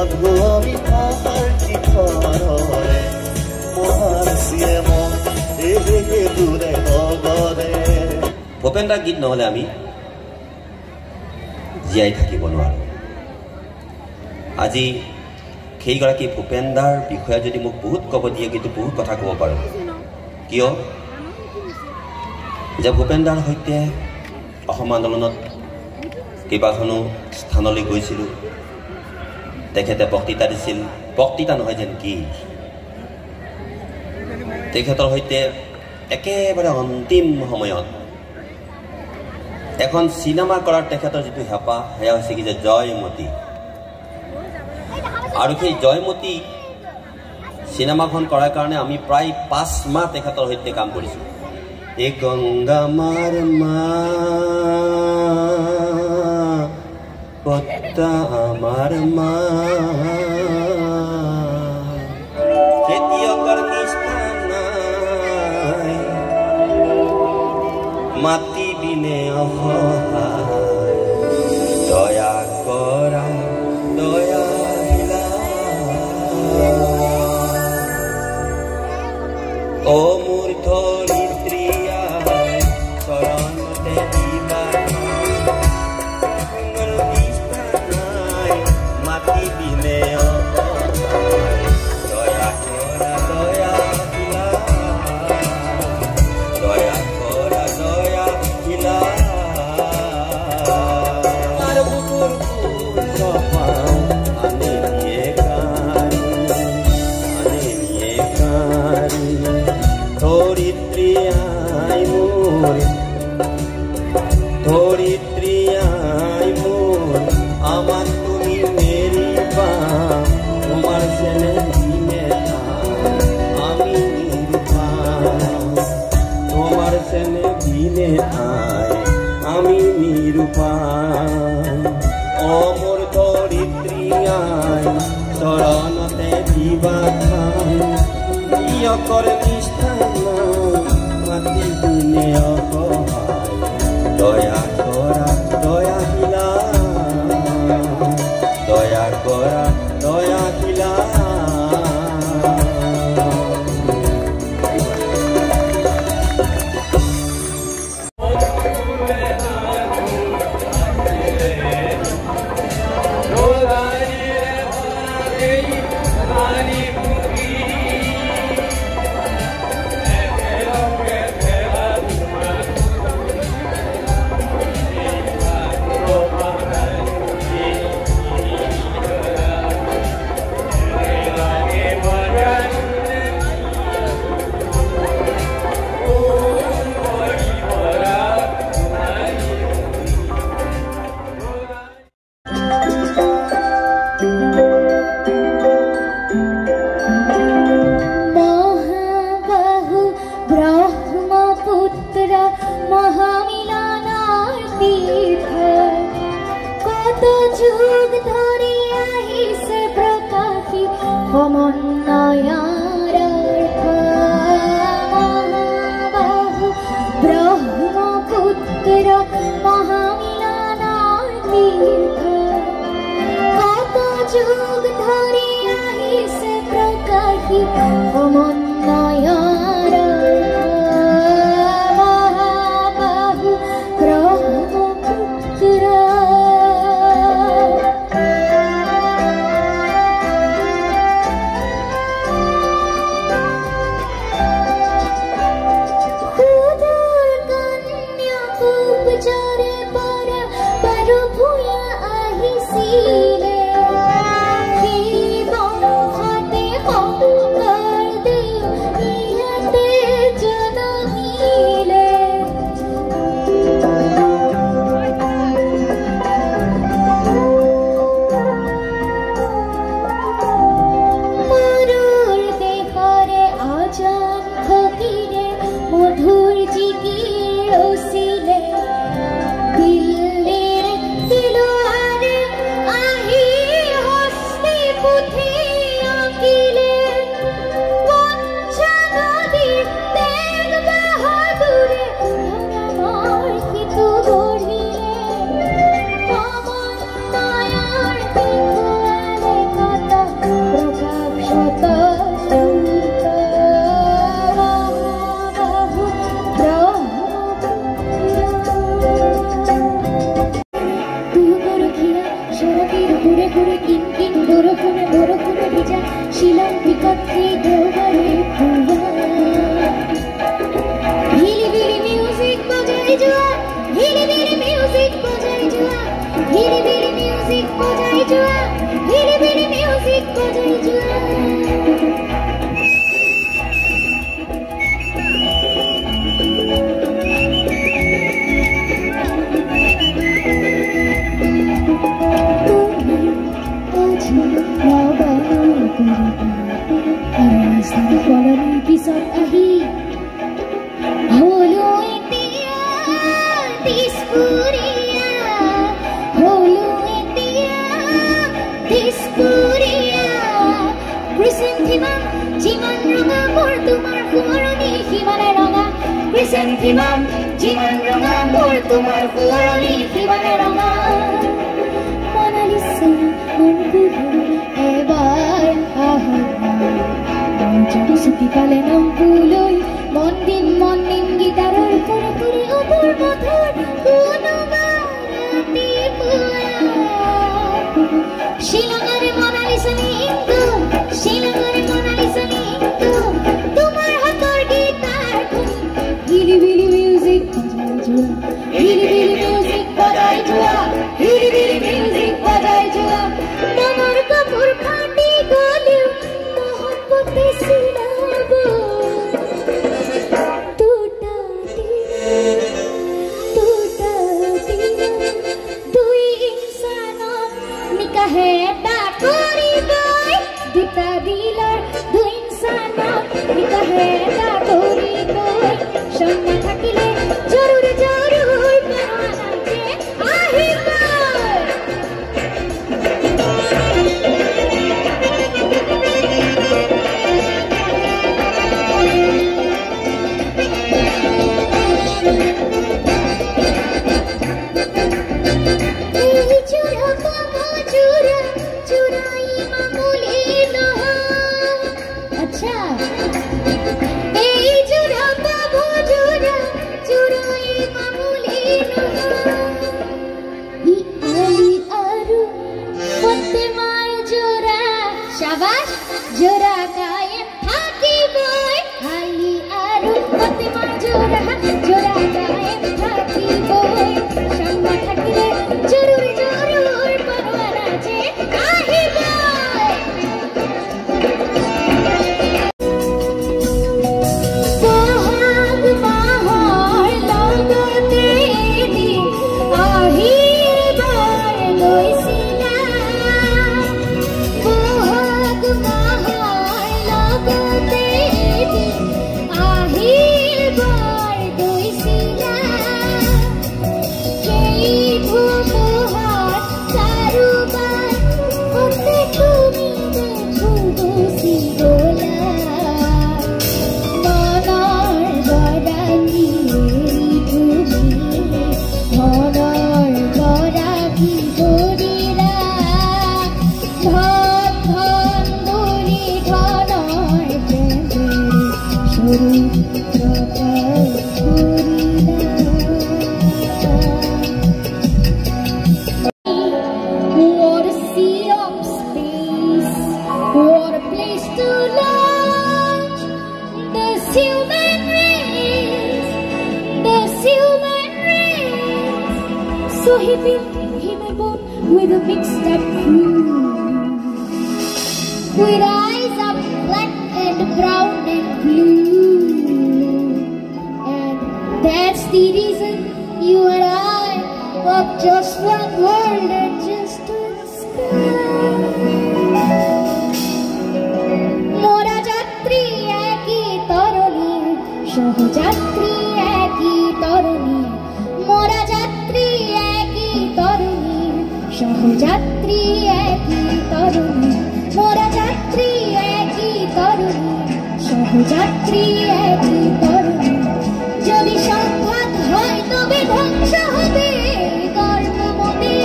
Madhu ami pahar ki khara Bhupen দাৰ গীত নহ'লে আমি জীয়াই থাকিব নোৱাৰোঁ। আজি সেইগৰাকী ভূপেন দাৰ বিষয়ে যদি মোক বহুত ক'ব দিয়ে কিন্তু বহুত কথা ক'ব পাৰোঁ। কিয় যে ভূপেন দাৰ সৈতে অসম আন্দোলনত কেইবাখনো স্থানলৈ গৈছিলোঁ। তেখেতে বক্তৃতা দিছিল, বক্তৃতা নহয় যেন কি, তেখেতৰ সৈতে একেবাৰে অন্তিম সময়ত এখন চিনেমা কৰাৰ তেখেতৰ যিটো হেঁপাহ সেয়া হৈছে কি যে জয়মতী। আৰু সেই জয়মতী চিনেমাখন কৰাৰ কাৰণে আমি প্ৰায় 5 মাহ তেখেতৰ সৈতে কাম কৰিছোঁ। এ গংগা মাৰ মা পত্তা আমাৰ মা খেতিয়কৰ নিষ্ঠা নাই মাটি বিনে অসহায় দয়া কৰা দয়া ও মোৰ ধৰিত্ৰীয়া চৰণতে দিবা মাটি বিনে দয়া কৰা দয়া দিলা দয়া কৰা দয়া দিলা আর বুকুর সপা আনে নিয়ে কারি ধরিত্রী আই মোর আমার তুমি মেরি পা তোমার ছেলে দিনে আমি নিরূপায় তোমার ছেলে দিনে আয় আমি নিরূপায় অমর ধরিত্রী আই চরণতে দিবা খাই প্রিয়কর নিষ্ঠা মাটি দিনে অসহায় দয়া কৰা দয়া দিলা দয়া কৰা দয়া দিলা He পথে ডোবারে খোয়া হিলিবিলি মিউজিক বাজায় জোয়া হিলিবিলি মিউজিক বাজায় জোয়া হিলিবিলি মিউজিক বাজায় জোয়া হিলিবিলি মিউজিক বাজায় জোয়া Pisat ahi holo etia dispuria holo etia dispuria Chrysanthemum jiman ronga mor tumar fuaroni himane ronga Chrysanthemum jiman ronga mor tumar fuaroni himane ronga Mona Lisa monpuho ebar ahana Jadi setikale nampuloi Mondin gitarar kore opor motor Kuno barati pua Shilangare Mona Lisa ni intu Shilangare Mona Lisa ni intu Tumar hator gitar Hilibili music bajai jua Hilibili music bajai jua Hilibili music bajai jua Damar kapur phati goleu Mohabbatein सिलाबो टूटा दिल दुई इंसानो निकाहे ता करिबय दुटा दिलर दुई इंसानो निकाहे ता करिबय सम्मान থাকিলে जरूर परवानाचे আহিবय जोरा कायम हाथी बोय हाली आरु मते मा जोरा कायम हाथी बोय सम्मा থাকিলে जरूर परवाना जे আহিবय বহাগ মাহৰ লগতে এদিন আহিবাৰ গৈছিলা বহাগ মাহৰ লগতে এদিন আহিবাৰ গৈছিলা সেই ধুমুহাৰ চাৰুবাৰ হতে তুমি দেখো গুচি গলা মনৰ গৰাকী তুমি মনৰ গৰাকী কৰিলা ধন ধনী ধনৰ প্ৰেমে স্বৰূপ প্ৰকাশ কৰিলা What a sea of space, what a place to launch this human race, So he built him a boat with a mixed up crew, with eyes up black and brown and blue, and that's the reason you and I walk just one world and just one sky. Mora jatri eki toroni, shohojatri eki toroni. Mora jatri eki toroni, shohojatri eki toroni. Mora jatri eki toroni, shohojatri eki toroni. যদি সংঘাত হয় তবে ধ্বংস হবে গর্ব মনে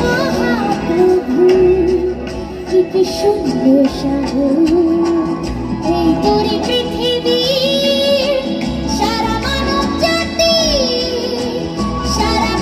মহাপ্রভু কি সুন্দর সাগর এই পুরী পৃথিবীর সারা মানব জাতি সারা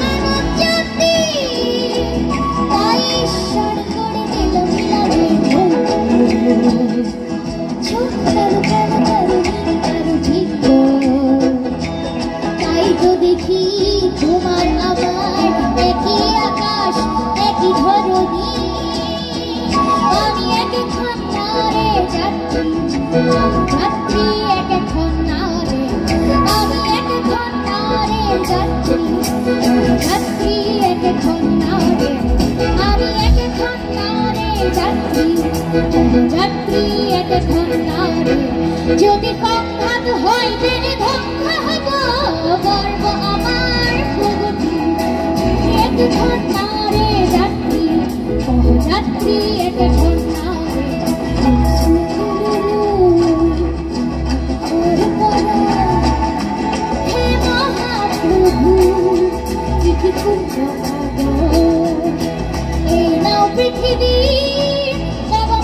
এখন নারে আমি এখন নারে যাত্রী যাত্রী এখন নারে যদি সংঘাত হয় তেনে ধ্বংস হব গর্ব আমার প্রগতি এখন নারে যাত্রী যাত্রী এখন নারে হে মহাপ্রভু এই নাও পৃথিবী বাবা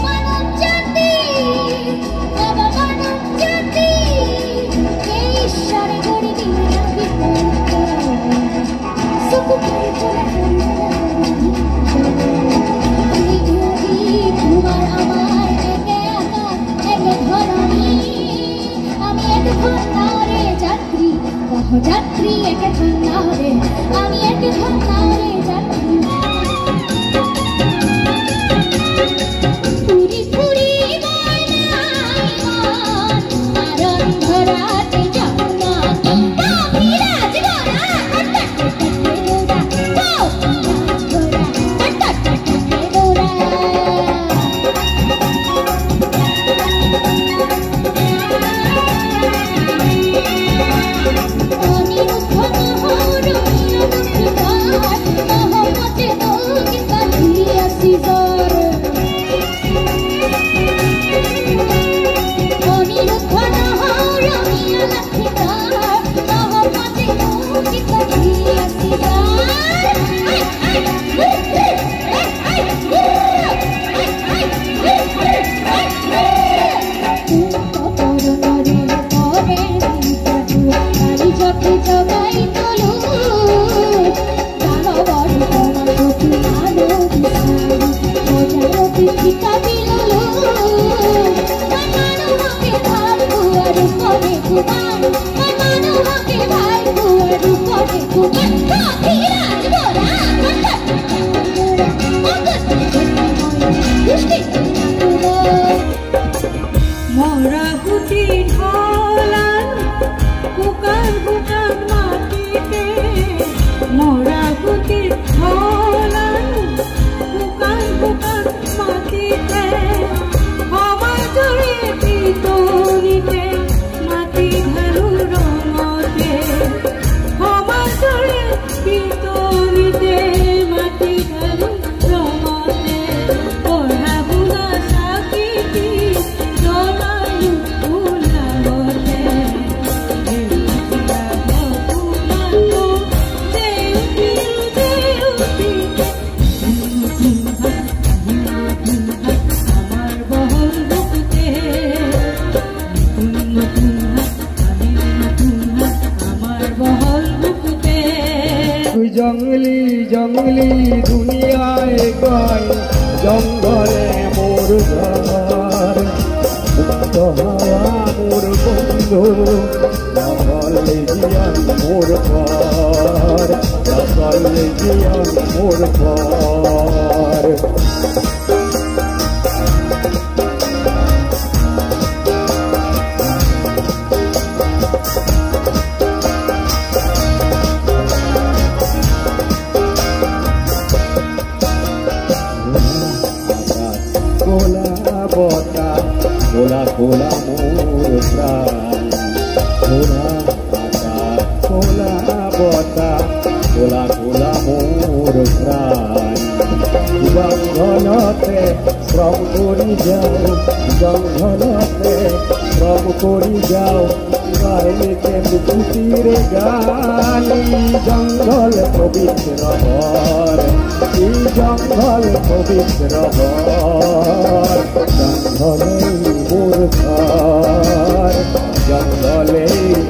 মানব জাতি ঈশ্বরে করে দিন তোমার আমার একে আকার একে ধরণী আমি এক ঘন্টারে যাত্রী যাত্রী একে ঘন্টারে আমি এক ঘন্টারে যাত্রী পুরি পুরি মারণ ধরাতে যাও না বিরাজ গোরা জঙ্গলি জঙ্গলি দুনিয়ায় কয় জঙ্গলে মোর ঘর মুক্ত হাওয়া মোর বন্ধু নকলে জিয়ান মোর ঘর নকলে জিয়ান মোর ঘর কোলা কোলা মোর প্রাণ কোলা আকাশ কোলা বতা কোলা কোলা মোর প্রাণ জঙ্গলতে শ্রম করি যাও জঙ্গলতে শ্রম করি যাও গাইতে মুক্তির গান জঙ্গল পবিত্র ঘর এই জঙ্গল পবিত্র ঘর জঙ্গলে মোর ঘর জঙ্গলে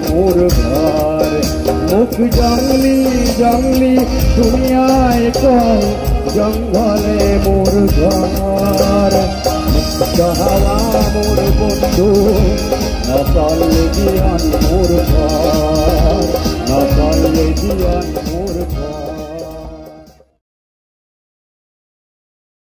মোর ঘর মুখ জঙ্গলি জঙ্গলি দুনিয়ায় কয় জঙ্গলে মোর ঘর মুক্ত হাওয়া মোর বন্ধু নকল জীবন